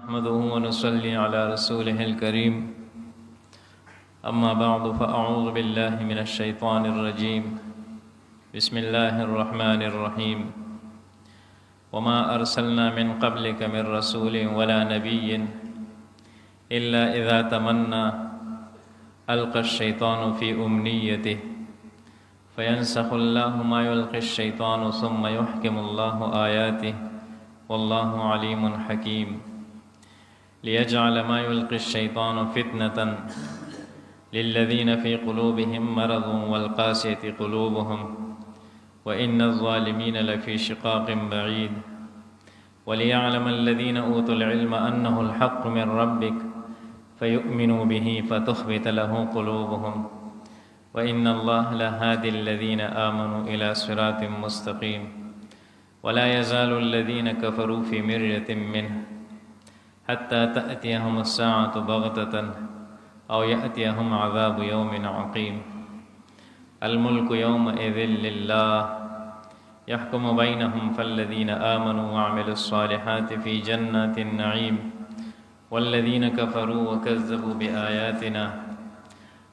نحمده ونصلي على رسوله الكريم أما بعد فأعوذ بالله من الشيطان الرجيم بسم الله الرحمن الرحيم وما أرسلنا من قبلك من رسول ولا نبي إلا إذا تمنى ألقى الشيطان في أمنيته فينسخ الله ما يلقي الشيطان ثم يحكم الله آياته والله عليم حكيم ليجعل ما يلقي الشيطان فتنة للذين في قلوبهم مرض والقاسية قلوبهم وإن الظالمين لفي شقاق بعيد وليعلم الذين أوتوا العلم أنه الحق من ربك فيؤمنوا به فتخبت له قلوبهم وإن الله لهادي الذين آمنوا إلى صراط مستقيم ولا يزال الذين كفروا في مرية منه حتى تأتيهم الساعة بغتة أو يأتيهم عذاب يوم عقيم الملك يومئذ لله يحكم بينهم فالذين آمنوا وعملوا الصالحات في جنات النعيم والذين كفروا وكذبوا بآياتنا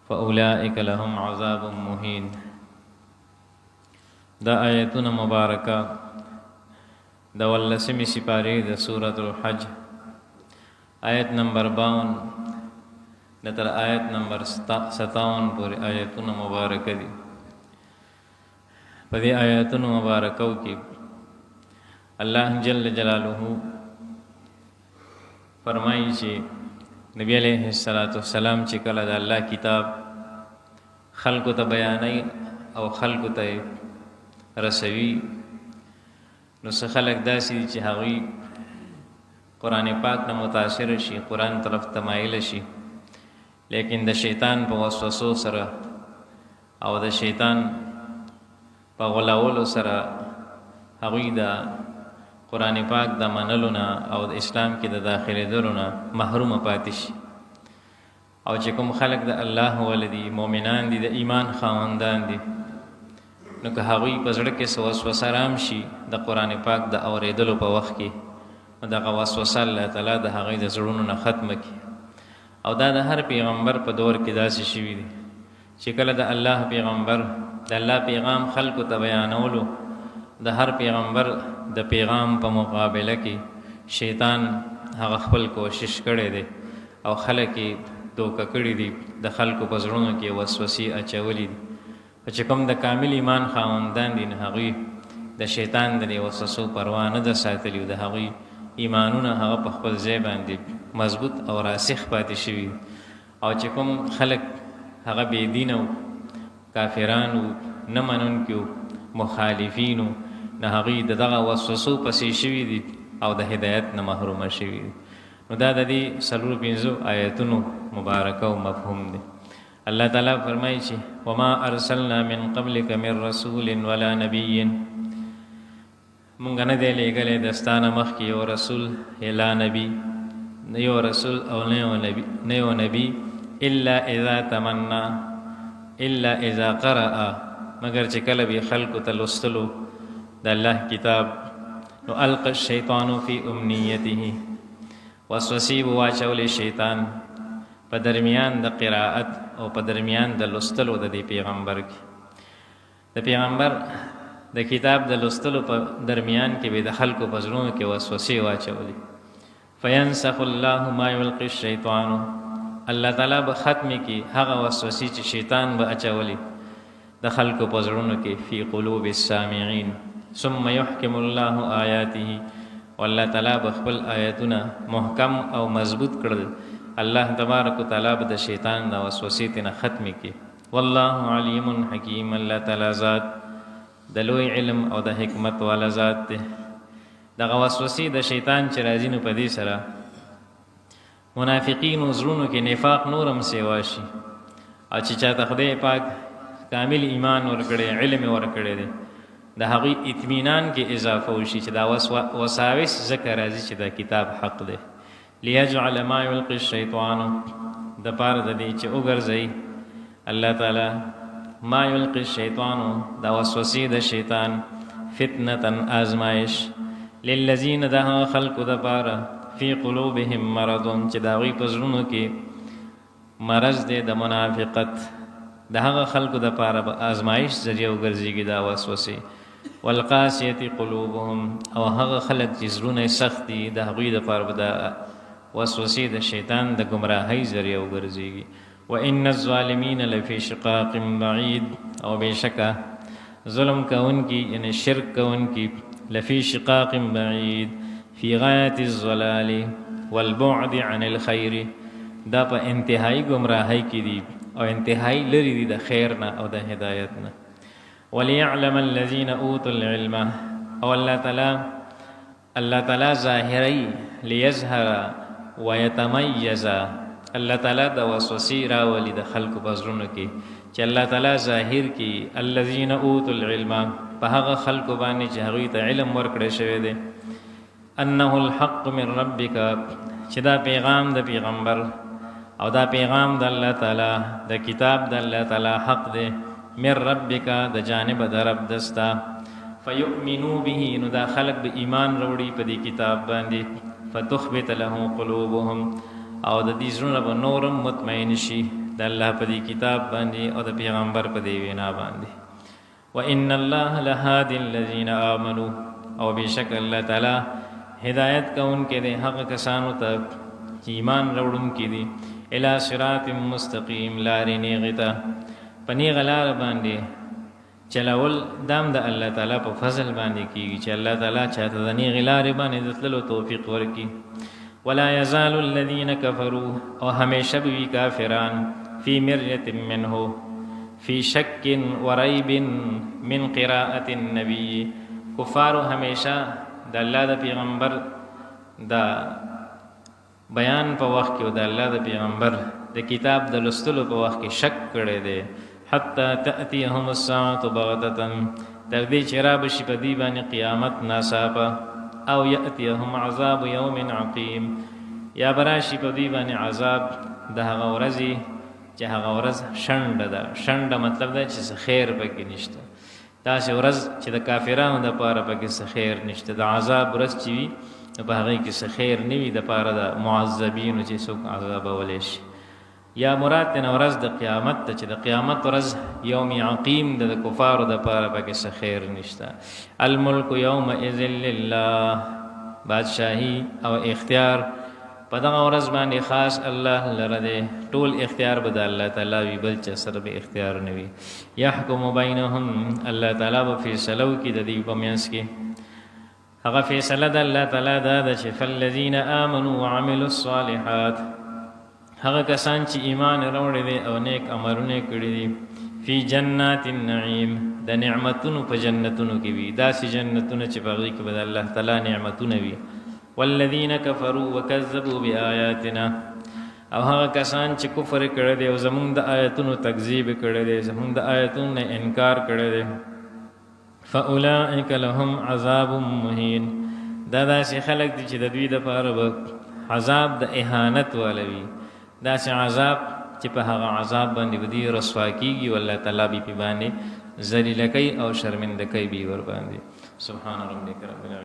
فأولئك لهم عذاب مهين. دا آیتون مبارکہ دا واللسمی سپاری دا سورة الحج آیت نمبر 52 نتر آیت نمبر 57 پوری آیتون مبارک دی. پدی آیتون مبارکو کی اللہ جل جلالہ فرمائی چی نبی علیہ السلام چی کلا دا اللہ کتاب خلقو تا بیانی او خلقو تا رسوی نو خلق داسی دی چی حقی قرآن پاک نا متاثر شی قرآن طرف تمائل شی لیکن د شیطان په وسوسو سره او د شیطان په غلاولو سره هغوی د قرآن پاک د منلو نه او د اسلام کې د داخلېدلو نه محرومه پاتې شي. او چې کوم خلق د الله ولدي مؤمنان دي د ایمان خاوندان دي نو که هغوی په زړه کې څه وسوسه رام شي د قرآن پاک د اورېدلو په وخت کې نو دغه وسوسه الله تعالی د هغوی د زړونو نه ختمه کړي. او دا د هر پیغمبر په دور کې داسې شوي دي چې کله د الله پیغمبر د الله پیغام خلکو ته بیانولو د هر پیغمبر د پیغام په مقابله کې شیطان هغه خپل کوشش کړی دی او خلک یې دوکه کړي دي د خلکو په زړونو کې وسوسې اچولي دي. چې کوم د کامل ایمان خاوندان دي نو هغوی د شیطان د دې وسوسو پروا نه ده ساتلي او د هغوی ایمانونه هغه په خپل ځای باندې مضبوط او راسخ پاتې شوي. او چې کوم خلک هغه بې دینه او کافرانو نه منونکي مخالفینو نه هغوی د دغه وسوسو پسې شوي دي او د هدایت نه محرومه شوي دي. نو دا د دې څلورو پنځو آیتونو مبارکه او مفهوم دی. الله تعالی فرمایي چې وما ارسلنا من قبلک من رسول ولا نبی مونږ نه دی لېږلی دستانه مخکې یو رسول الا نبی نه یو رسول او نه یو نبی الا اذا تمنا الا اذا قرأ مگر چې کله به خلکو ته لوستلو د الله کتاب نو القى الشیطان فی امنیته وسوسې به واچولې شیطان په درمیان د قرائت او په درمیان د لوستلو د دې پیغمبر کې د پیغمبر د کتاب د لوستلو په درمیان کې به د خلکو په زړونو کې وسوسې واچولې. فینسخ الله ما یلقي الشیطان الله تعالی به ختمې کې هغه وسوسې چې شیطان به اچولې د خلکو په زړونو کې فی قلوب السامعین ثم یحکم الله آیاته والله تعالی به خپل آیتونه محکم او مضبوط کړل. الله تبارک وتعالی به د شیطان د وسوسې نه ختمې کې. والله علیم حکیم الله تعالی ذات د لوی علم او د حکمت والا ذات دی. دغه وسوسې د شیطان چې راځي نو په دې سره منافقینو زړونو کې نفاق نورم سیوا شي او چې چاته خدای پاک کامل ایمان ورکړي علم ورکړي دی د هغوی اطمینان کې اضافه وشي چې دا وساوس ذکر راځي چې دا کتاب حق دی. لیجعل ما یلقي الشیطان د پاره د دې چې وګرځي الله تعالی ما یلقی الشیطان دا وسوسې د شیطان فتنة آزمائش للذین دا خلق دا پارا فی قلوبهم مرض چې د هغوی په زړونو کې مرض دی د منافقت، د هغه خلکو دپاره به آزمایش ذریعه وګرځېږي دا وسوسې. والقاسیة قلوبهم او هغه خلک چې زړونه سخت دي د هغوی دپاره به د وسوسې د شیطان د ګمراهۍ ذریعه وګرځېږي. وان الظالمین لفی شقاق بعید، او بېشکه ظلم کوونکي یعنی شرک کوونکي لفی شقاق بعید فی غایة الضلال والبعد عن الخیر، دا په انتهایی گمراهی کې دي او انتهایی لري دي د خیر نه او د هدایت نه. وليعلم الذين اوتوا العلم، او الله تعالی ظاهری لیظهر ويتميز، الله تعالی د وسوسې راولي د خلکو په زړونو کې چې الله تعالی ظاهر کې الذين اوتوا العلم په هغه خلکو باندې چې هغوی ته علم ورکړی شوی دی، انه الحق من ربک، چې دا پیغام د پیغمبر او دا پیغام د الله تعالی د کتاب د الله تعالی حق دی، من ربک د جانب د رب دستا. فیؤمنو به، نو دا خلق به ایمان وروړي په دې کتاب باندې، فتخبت له قلوبهم، او د دې زړونه به نورم مطمئن شي د الله په دې کتاب باندې او د پیغمبر په دې وینا باندې. وان الله لهادي الذین آمنوا، او بېشک الله تعالی هدایت کوونکی دی هغه کسانو ته چې ایمان راوړونکي دي، الی صراط مستقیم، لارې نیغې ته، په نیغه لاره باندې چلول دام د الله تعالی په فضل باندې کیږي چې الله تعالی چاته د نیغې لارې باندې د تللو توفیق ورکړي. ولا یزال الذین کفروا، او همیشه به وي کافران فی مریة منه، فی شک و ریب من قراءة النبی، کفارو همیشه د الله د پیغمبر د بیان په وخت کې او د الله د پیغمبر د کتاب د لوستلو په وخت کې شک کړی دی. حتی تأتیهم الساعة بغتة، تر دې چې رابشي په دې باندې قیامت ناڅاپه، او یأتیهم عذاب یوم عقیم، یا براشي په دې باندې عذاب د هغه ورځې چې هغه ورځ شنډه ده. شنډه مطلب ده چې خیر پکې نشته، داسې ورځ چې د کافرانو دپاره پکې څه خیر نشته. د عذاب ورځ چې وي نو په هغې کې څه خیر نه وي دپاره د معذبینو چې څوک عذابولی شي. یا مراد ترنه ورځ د قیامت ته چې د قیامت ورځ یوم عقیم د کفارو دپاره پکې څه خیر نشته. الملک یومئذ لله، بادشاهي او اختیار په دغه ورځ باندې خاص الله لره دی، ټول اختیار به د الله تعالی وي، بل چا سره به اختیار نه وي. یحکم بینهم، الله تعالی به فیصله وکړي د دوی په منځ کې. هغه فیصله د الله تعالی دا ده چې فالذین آمنوا وعملوا الصالحات، هغه کسان چې ایمان راوړی دی او نیک عملونه کړي دي، فی جنات النعیم، د نعمتونو په جنتونو کې وي، داسې جنتونه چې په هغې کې به د الله تعالی نعمتونه وي. والذین کفروا وکذبوا بآیاتنا، او هغه کسان چې کفر کړی دی او زمونږ د آیتونو تکذیب کړی دی، زمونږ د آیتونو نه انکار کړی دی، فاولئک لهم عذاب مهین، دا داسې خلک دي چې د دوی دپاره به عذاب د اهانت والا وي، داسې عذاب چې په هغه عذاب باندې به دوی رسوا کېږي او الله تعالی به پې باندې ذلیله کوي او شرمنده کوي به یې ورباندې. سبحان ربک رب العزة